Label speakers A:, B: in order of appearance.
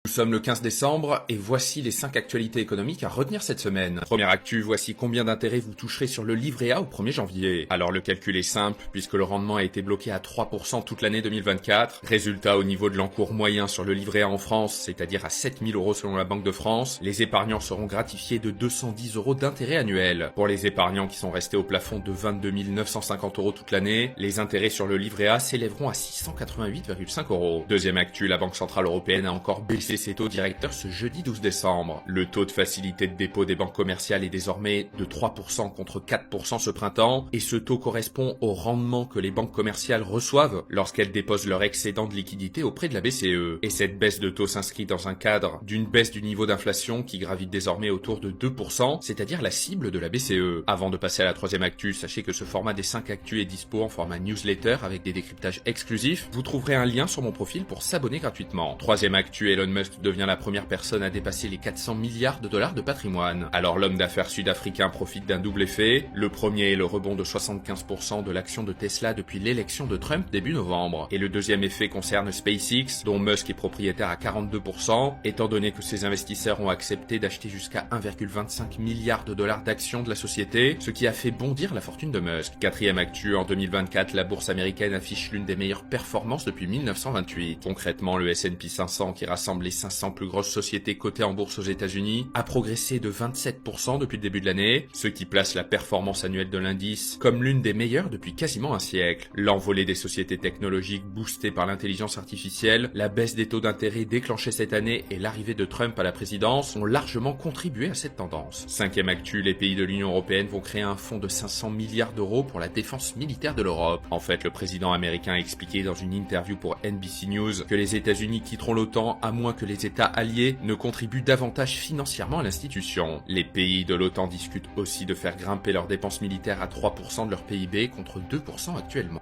A: Nous sommes le 15 décembre et voici les 5 actualités économiques à retenir cette semaine. Première actu, voici combien d'intérêts vous toucherez sur le livret A au 1er janvier. Alors le calcul est simple puisque le rendement a été bloqué à 3% toute l'année 2024. Résultat, au niveau de l'encours moyen sur le livret A en France, c'est-à-dire à 7 000 € selon la Banque de France, les épargnants seront gratifiés de 210 € d'intérêt annuel. Pour les épargnants qui sont restés au plafond de 22 950 € toute l'année, les intérêts sur le livret A s'élèveront à 688,5 €. Deuxième actu, la Banque Centrale Européenne a encore baissé ses taux directeurs ce jeudi 12 décembre. Le taux de facilité de dépôt des banques commerciales est désormais de 3% contre 4% ce printemps, et ce taux correspond au rendement que les banques commerciales reçoivent lorsqu'elles déposent leur excédent de liquidité auprès de la BCE. Et cette baisse de taux s'inscrit dans un cadre d'une baisse du niveau d'inflation qui gravite désormais autour de 2%, c'est-à-dire la cible de la BCE. Avant de passer à la troisième actu, sachez que ce format des 5 actus est dispo en format newsletter avec des décryptages exclusifs. Vous trouverez un lien sur mon profil pour s'abonner gratuitement. Troisième actu, Elon Musk devient la première personne à dépasser les 400 milliards de dollars de patrimoine. Alors l'homme d'affaires sud-africain profite d'un double effet. Le premier est le rebond de 75% de l'action de Tesla depuis l'élection de Trump début novembre. Et le deuxième effet concerne SpaceX, dont Musk est propriétaire à 42%, étant donné que ses investisseurs ont accepté d'acheter jusqu'à 1,25 milliard de dollars d'actions de la société, ce qui a fait bondir la fortune de Musk. Quatrième actu, en 2024, la bourse américaine affiche l'une des meilleures performances depuis 1928. Concrètement, le S&P 500, qui rassemble les 500 plus grosses sociétés cotées en bourse aux États-Unis, a progressé de 27% depuis le début de l'année, ce qui place la performance annuelle de l'indice comme l'une des meilleures depuis quasiment un siècle. L'envolée des sociétés technologiques boostée par l'intelligence artificielle, la baisse des taux d'intérêt déclenchée cette année et l'arrivée de Trump à la présidence ont largement contribué à cette tendance. Cinquième actu, les pays de l'Union européenne vont créer un fonds de 500 milliards d'euros pour la défense militaire de l'Europe. En fait, le président américain a expliqué dans une interview pour NBC News que les États-Unis quitteront l'OTAN à moins que les États alliés ne contribuent davantage financièrement à l'institution. Les pays de l'OTAN discutent aussi de faire grimper leurs dépenses militaires à 3% de leur PIB contre 2% actuellement.